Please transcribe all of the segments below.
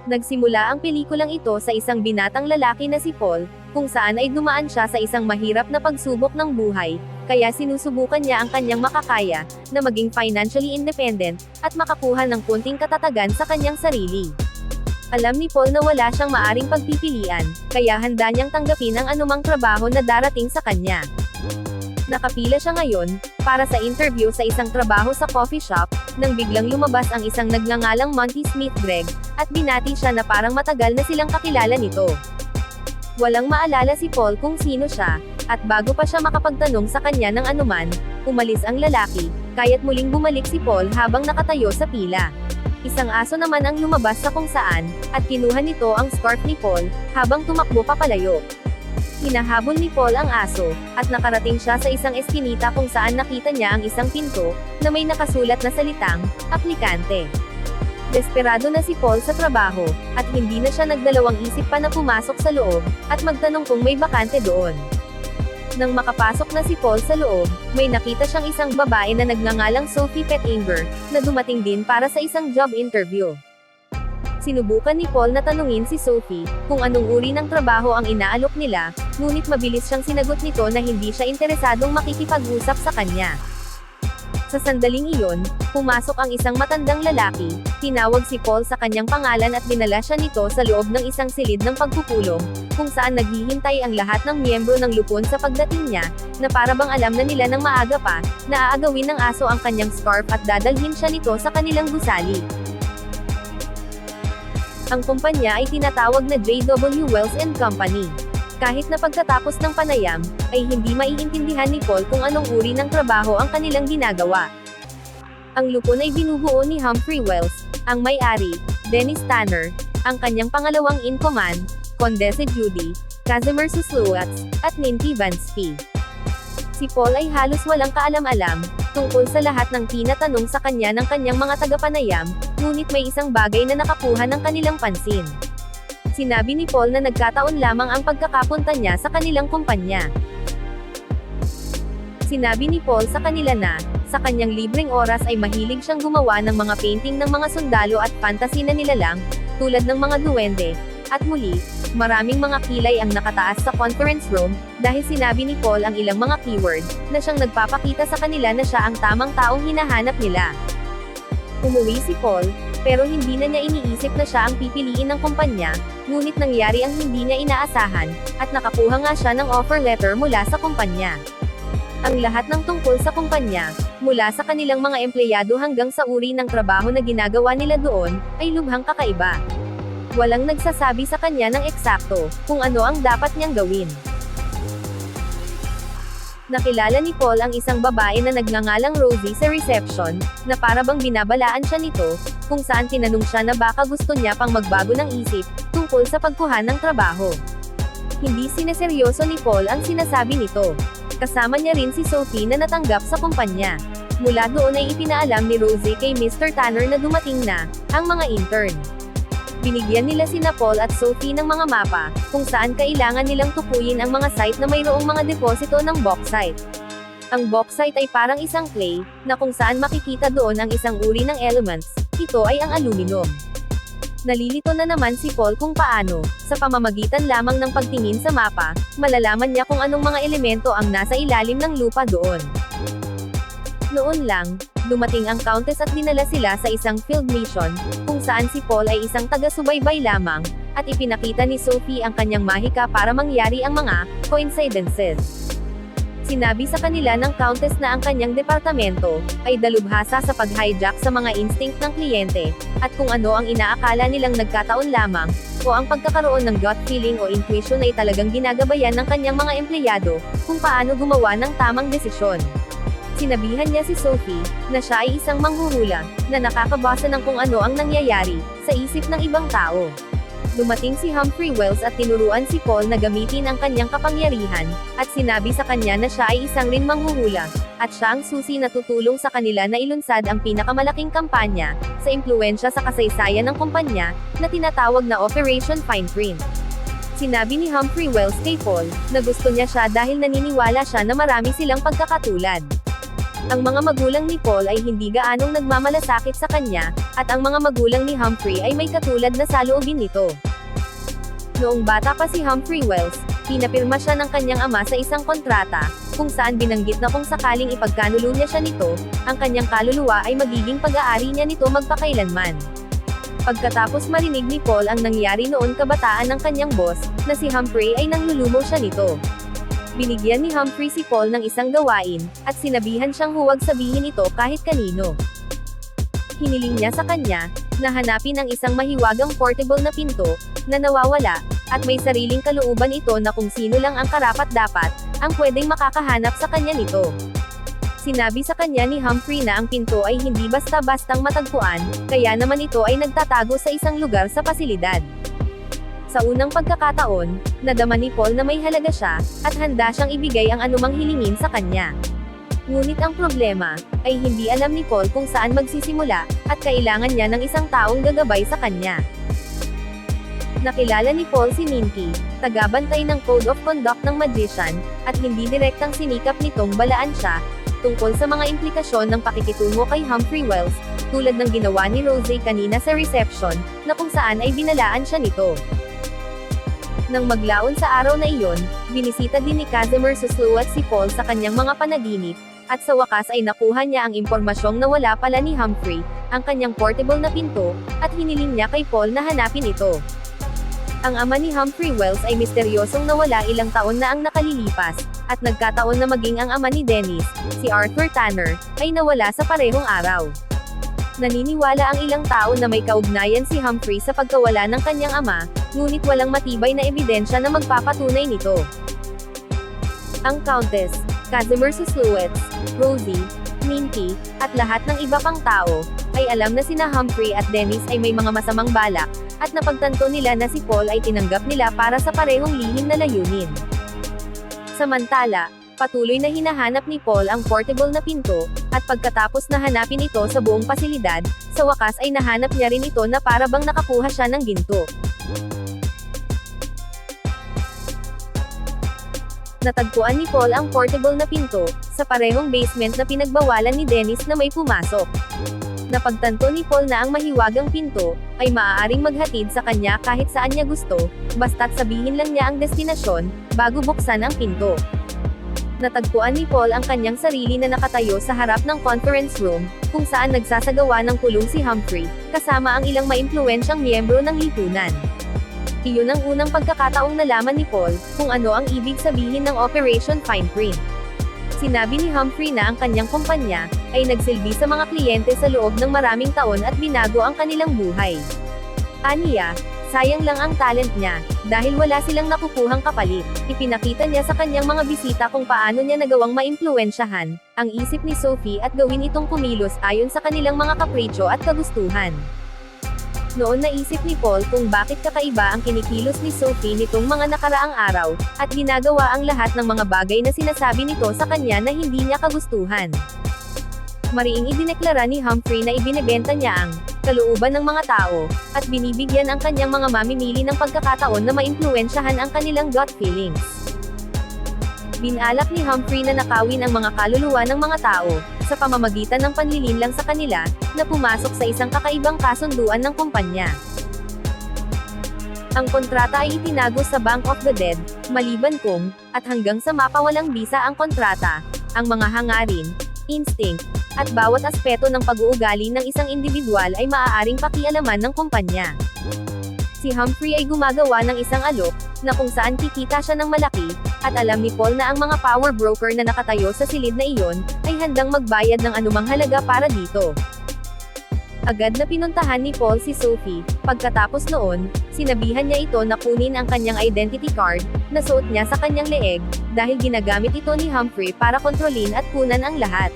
Nagsimula ang pelikulang ito sa isang binatang lalaki na si Paul, kung saan ay dumaan siya sa isang mahirap na pagsubok ng buhay, kaya sinusubukan niya ang kanyang makakaya, na maging financially independent, at makakuha ng kunting katatagan sa kanyang sarili. Alam ni Paul na wala siyang maaring pagpipilian, kaya handa niyang tanggapin ang anumang trabaho na darating sa kanya. Nakapila siya ngayon, para sa interview sa isang trabaho sa coffee shop, nang biglang lumabas ang isang nagngangalang Monty Smith Gregg, at binati siya na parang matagal na silang kakilala nito. Walang maalala si Paul kung sino siya, at bago pa siya makapagtanong sa kanya ng anuman, umalis ang lalaki, kaya't muling bumalik si Paul habang nakatayo sa pila. Isang aso naman ang lumabas sa kung saan, at kinuha nito ang scarf ni Paul, habang tumakbo papalayo. Hinahabol ni Paul ang aso, at nakarating siya sa isang eskinita kung saan nakita niya ang isang pinto, na may nakasulat na salitang, aplikante. Desperado na si Paul sa trabaho, at hindi na siya nagdalawang isip pa na pumasok sa loob, at magtanong kung may bakante doon. Nang makapasok na si Paul sa loob, may nakita siyang isang babae na nagngangalang Sophie Pettinger, na dumating din para sa isang job interview. Sinubukan ni Paul na tanungin si Sophie, kung anong uri ng trabaho ang inaalok nila, ngunit mabilis siyang sinagot nito na hindi siya interesadong makikipag-usap sa kanya. Sa sandaling iyon, pumasok ang isang matandang lalaki, tinawag si Paul sa kanyang pangalan at dinala siya nito sa loob ng isang silid ng pagpupulong, kung saan naghihintay ang lahat ng miyembro ng lupon sa pagdating niya, na para bang alam na nila ng maaga pa, na aagawin ng aso ang kanyang scarf at dadalhin siya nito sa kanilang gusali. Ang kumpanya ay tinatawag na J.W. Wells and Company. Kahit na pagkatapos ng panayam, ay hindi maiintindihan ni Paul kung anong uri ng trabaho ang kanilang ginagawa. Ang lupon ay binubuo ni Humphrey Wells, ang may-ari, Dennis Tanner, ang kanyang pangalawang in-command, Condesa Judy, Casimir Susluats, at Ninty Vansky. Si Paul ay halos walang kaalam-alam, tungkol sa lahat ng tinatanong sa kanya ng kanyang mga tagapanayam, ngunit may isang bagay na nakakuha ng kanilang pansin. Sinabi ni Paul na nagkataon lamang ang pagkakapunta niya sa kanilang kumpanya. Sinabi ni Paul sa kanila na, sa kanyang libreng oras ay mahilig siyang gumawa ng mga painting ng mga sundalo at fantasy na nilalang, tulad ng mga duwende, at muli, maraming mga kilay ang nakataas sa conference room, dahil sinabi ni Paul ang ilang mga keyword, na siyang nagpapakita sa kanila na siya ang tamang taong hinahanap nila. Umuwi si Paul, pero hindi na niya iniisip na siya ang pipiliin ng kumpanya, ngunit nangyari ang hindi niya inaasahan, at nakakuha nga siya ng offer letter mula sa kumpanya. Ang lahat ng tungkol sa kumpanya, mula sa kanilang mga empleyado hanggang sa uri ng trabaho na ginagawa nila doon, ay lubhang kakaiba. Walang nagsasabi sa kanya ng eksakto, kung ano ang dapat niyang gawin. Nakilala ni Paul ang isang babae na nagngangalang Rosie sa reception, na para bang binabalaan siya nito, kung saan tinanong siya na baka gusto niya pang magbago ng isip, tungkol sa pagkuha ng trabaho. Hindi sineseryoso ni Paul ang sinasabi nito. Kasama niya rin si Sophie na natanggap sa kumpanya. Mula doon ay ipinaalam ni Rosie kay Mr. Tanner na dumating na, ang mga intern. Binigyan nila sina Paul at Sophie ng mga mapa, kung saan kailangan nilang tukuyin ang mga site na mayroong mga deposito ng bauxite. Ang bauxite ay parang isang clay, na kung saan makikita doon ang isang uri ng elements, ito ay ang aluminum. Nalilito na naman si Paul kung paano, sa pamamagitan lamang ng pagtingin sa mapa, malalaman niya kung anong mga elemento ang nasa ilalim ng lupa doon. Noon lang, dumating ang Countess at dinala sila sa isang field mission, kung saan si Paul ay isang taga-subaybay lamang, at ipinakita ni Sophie ang kanyang mahika para mangyari ang mga coincidences. Sinabi sa kanila ng Countess na ang kanyang departamento ay dalubhasa sa pag-hijack sa mga instinct ng kliyente, at kung ano ang inaakala nilang nagkataon lamang, o ang pagkakaroon ng gut feeling o intuition ay talagang ginagabayan ng kanyang mga empleyado, kung paano gumawa ng tamang desisyon. Sinabihan niya si Sophie, na siya ay isang manghuhula, na nakakabasa ng kung ano ang nangyayari, sa isip ng ibang tao. Dumating si Humphrey Wells at tinuruan si Paul na gamitin ang kanyang kapangyarihan, at sinabi sa kanya na siya ay isang rin manghuhula, at siya ang susi na tutulong sa kanila na ilunsad ang pinakamalaking kampanya, sa impluwensya sa kasaysayan ng kumpanya, na tinatawag na Operation Fine Print. Sinabi ni Humphrey Wells kay Paul, na gusto niya siya dahil naniniwala siya na marami silang pagkakatulad. Ang mga magulang ni Paul ay hindi gaanong nagmamalasakit sa kanya, at ang mga magulang ni Humphrey ay may katulad na saloobin nito. Noong bata pa si Humphrey Wells, pinapirma siya ng kanyang ama sa isang kontrata, kung saan binanggit na kung sakaling ipagkanulo niya siya nito, ang kanyang kaluluwa ay magiging pag-aari niya nito magpakailanman. Pagkatapos marinig ni Paul ang nangyari noon kabataan ng kanyang boss, na si Humphrey ay nanglulumo siya nito. Binigyan ni Humphrey si Paul ng isang gawain, at sinabihan siyang huwag sabihin ito kahit kanino. Hiniling niya sa kanya, na hanapin ang isang mahiwagang portable na pinto, na nawawala, at may sariling kalooban ito na kung sino lang ang karapat-dapat, ang pwedeng makakahanap sa kanya nito. Sinabi sa kanya ni Humphrey na ang pinto ay hindi basta-bastang matagpuan, kaya naman ito ay nagtatago sa isang lugar sa pasilidad. Sa unang pagkakataon, nadama ni Paul na may halaga siya, at handa siyang ibigay ang anumang hilingin sa kanya. Ngunit ang problema, ay hindi alam ni Paul kung saan magsisimula, at kailangan niya ng isang taong gagabay sa kanya. Nakilala ni Paul si Minky, tagabantay ng Code of Conduct ng Magician, at hindi direktang sinikap nitong balaan siya, tungkol sa mga implikasyon ng pakikitungo kay Humphrey Wells, tulad ng ginawa ni Rosie kanina sa reception, na kung saan ay binalaan siya nito. Nang maglaon sa araw na iyon, binisita din ni Casimir Susluat si Paul sa kanyang mga panaginip, at sa wakas ay nakuha niya ang impormasyong nawala pala ni Humphrey, ang kanyang portable na pinto, at hiniling niya kay Paul na hanapin ito. Ang ama ni Humphrey Wells ay misteryosong nawala ilang taon na ang nakalilipas, at nagkataon na maging ang ama ni Dennis, si Arthur Tanner, ay nawala sa parehong araw. Naniniwala ang ilang tao na may kaugnayan si Humphrey sa pagkawala ng kanyang ama, ngunit walang matibay na ebidensya na magpapatunay nito. Ang Countess, Casimir Susluets, Rosie, Minky, at lahat ng iba pang tao, ay alam na sina Humphrey at Dennis ay may mga masamang balak, at napagtanto nila na si Paul ay tinanggap nila para sa parehong lihim na layunin. Samantala, patuloy na hinahanap ni Paul ang portable na pinto, at pagkatapos na hanapin ito sa buong pasilidad, sa wakas ay nahanap niya rin ito na para bang nakakuha siya ng ginto. Natagpuan ni Paul ang portable na pinto, sa parehong basement na pinagbawalan ni Dennis na may pumasok. Napagtanto ni Paul na ang mahiwagang pinto, ay maaaring maghatid sa kanya kahit saan niya gusto, basta't sabihin lang niya ang destinasyon, bago buksan ang pinto. Natagpuan ni Paul ang kanyang sarili na nakatayo sa harap ng conference room, kung saan nagsasagawa ng kulong si Humphrey, kasama ang ilang maimpluwensyang miyembro ng lipunan. Iyon ang unang pagkakataong nalaman ni Paul, kung ano ang ibig sabihin ng Operation Fine Print. Sinabi ni Humphrey na ang kanyang kumpanya, ay nagsilbi sa mga kliyente sa loob ng maraming taon at binago ang kanilang buhay. Aniya, sayang lang ang talent niya, dahil wala silang nakukuhang kapalit. Ipinakita niya sa kanyang mga bisita kung paano niya nagawang maimpluwensyahan ang isip ni Sophie at gawin itong kumilos ayon sa kanilang mga kapritsyo at kagustuhan. Noon naisip ni Paul kung bakit kakaiba ang kinikilos ni Sophie nitong mga nakaraang araw, at ginagawa ang lahat ng mga bagay na sinasabi nito sa kanya na hindi niya kagustuhan. Mariing idineklara ni Humphrey na ibinebenta niya ang kalooban ng mga tao, at binibigyan ang kanyang mga mamimili ng pagkakataon na maimpluwensyahan ang kanilang gut feelings. Binalak ni Humphrey na nakawin ang mga kaluluwa ng mga tao, sa pamamagitan ng panlilinlang sa kanila, na pumasok sa isang kakaibang kasunduan ng kumpanya. Ang kontrata ay itinago sa Bank of the Dead, maliban kung, at hanggang sa mapawalang bisa ang kontrata, ang mga hangarin, instinct, at bawat aspeto ng pag-uugali ng isang individual ay maaaring pakialaman ng kumpanya. Si Humphrey ay gumagawa ng isang alok, na kung saan kikita siya ng malaki, at alam ni Paul na ang mga power broker na nakatayo sa silid na iyon, ay handang magbayad ng anumang halaga para dito. Agad na pinuntahan ni Paul si Sophie, pagkatapos noon, sinabihan niya ito na kunin ang kanyang identity card, na suot niya sa kanyang leeg, dahil ginagamit ito ni Humphrey para kontrolin at kunan ang lahat.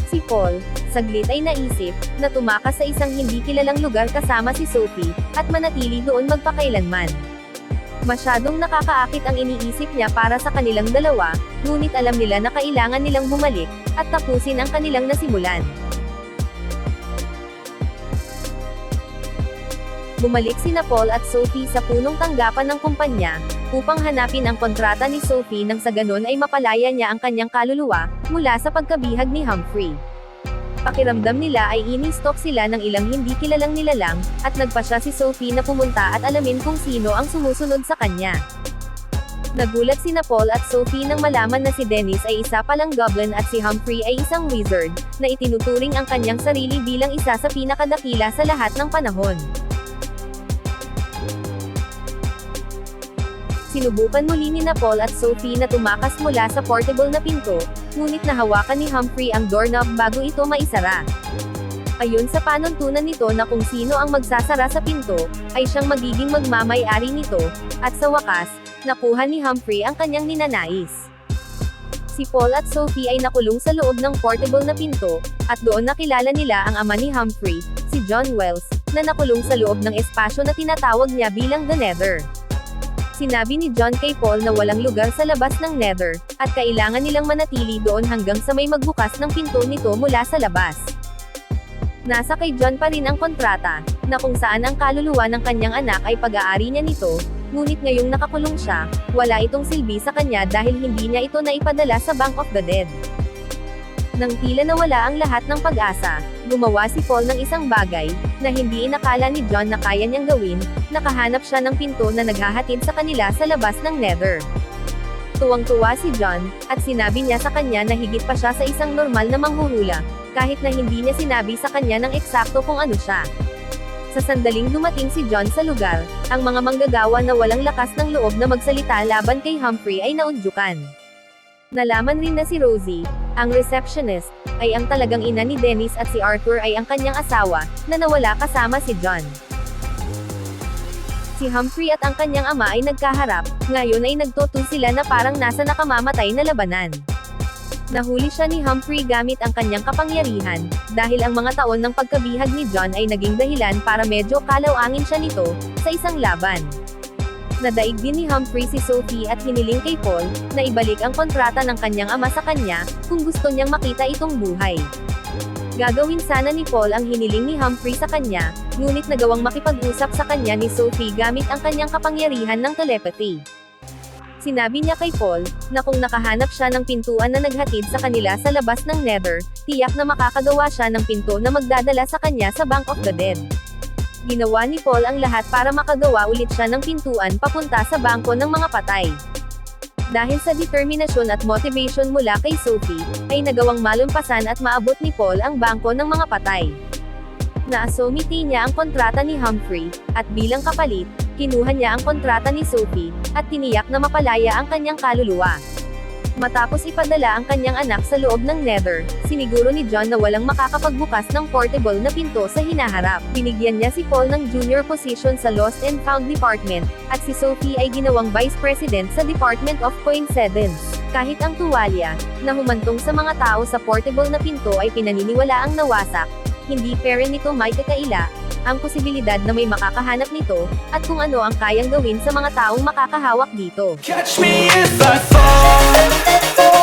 Si Paul, saglit ay naisip, na tumakas sa isang hindi kilalang lugar kasama si Sophie, at manatili doon magpakailanman. Masyadong nakakaakit ang iniisip niya para sa kanilang dalawa, ngunit alam nila na kailangan nilang bumalik, at tapusin ang kanilang nasimulan. Bumalik sina Paul at Sophie sa punong tanggapan ng kumpanya, upang hanapin ang kontrata ni Sophie nang sa ganon ay mapalaya niya ang kanyang kaluluwa, mula sa pagkabihag ni Humphrey. Pakiramdam nila ay ini-stalk sila ng ilang hindi kilalang nilalang, at nagpasya si Sophie na pumunta at alamin kung sino ang sumusunod sa kanya. Nagulat sina Paul at Sophie nang malaman na si Dennis ay isa palang goblin at si Humphrey ay isang wizard, na itinuturing ang kanyang sarili bilang isa sa pinakadakila sa lahat ng panahon. Sinubukan muli ni Paul at Sophie na tumakas mula sa portable na pinto, ngunit nahawakan ni Humphrey ang doorknob bago ito maisara. Ayon sa panuntunan nito na kung sino ang magsasara sa pinto, ay siyang magiging magmamay-ari nito, at sa wakas, nakuha ni Humphrey ang kanyang ninanais. Si Paul at Sophie ay nakulong sa loob ng portable na pinto, at doon nakilala nila ang ama ni Humphrey, si John Wells, na nakulong sa loob ng espasyo na tinatawag niya bilang The Nether. Sinabi ni John kay Paul na walang lugar sa labas ng Nether, at kailangan nilang manatili doon hanggang sa may magbukas ng pinto nito mula sa labas. Nasa kay John pa rin ang kontrata, na kung saan ang kaluluwa ng kanyang anak ay pag-aari niya nito, ngunit ngayong nakakulong siya, wala itong silbi sa kanya dahil hindi niya ito naipadala sa Bank of the Dead. Nang tila nawala ang lahat ng pag-asa, gumawa si Paul ng isang bagay, na hindi inakala ni John na kaya niyang gawin, nakahanap siya ng pinto na naghahatid sa kanila sa labas ng Nether. Tuwang-tuwa si John, at sinabi niya sa kanya na higit pa siya sa isang normal na manghuhula, kahit na hindi niya sinabi sa kanya ng eksakto kung ano siya. Sa sandaling dumating si John sa lugar, ang mga manggagawa na walang lakas ng loob na magsalita laban kay Humphrey ay naudyukan. Nalaman rin na si Rosie, ang receptionist, ay ang talagang ina ni Dennis at si Arthur ay ang kanyang asawa, na nawala kasama si John. Si Humphrey at ang kanyang ama ay nagkaharap, ngayon ay nagtutul sila na parang nasa nakamamatay na labanan. Nahuli siya ni Humphrey gamit ang kanyang kapangyarihan, dahil ang mga taon ng pagkabihag ni John ay naging dahilan para medyo kalawangin siya nito, sa isang laban. Nadaig din ni Humphrey si Sophie at hiniling kay Paul, na ibalik ang kontrata ng kanyang ama sa kanya, kung gusto niyang makita itong buhay. Gagawin sana ni Paul ang hiniling ni Humphrey sa kanya, ngunit nagawang makipag-usap sa kanya ni Sophie gamit ang kanyang kapangyarihan ng telepathy. Sinabi niya kay Paul, na kung nakahanap siya ng pintuan na naghatid sa kanila sa labas ng Nether, tiyak na makakagawa siya ng pinto na magdadala sa kanya sa Bank of the Dead. Ginawa ni Paul ang lahat para makagawa ulit siya ng pintuan papunta sa bangko ng mga patay. Dahil sa determinasyon at motivation mula kay Sophie, ay nagawang malumpasan at maabot ni Paul ang bangko ng mga patay. Naasumiti niya ang kontrata ni Humphrey, at bilang kapalit, kinuha niya ang kontrata ni Sophie, at tiniyak na mapalaya ang kanyang kaluluwa. Matapos ipadala ang kanyang anak sa loob ng Nether, siniguro ni John na walang makakapagbukas ng portable na pinto sa hinaharap. Binigyan niya si Paul ng junior position sa Lost and Found Department, at si Sophie ay ginawang Vice President sa Department of Coincidence. Kahit ang tuwalya, na humantong sa mga tao sa portable na pinto ay pinaniniwala ang nawasak, hindi pera nito may kakaila, ang posibilidad na may makakahanap nito, at kung ano ang kayang gawin sa mga taong makakahawak dito. Catch me if I fall.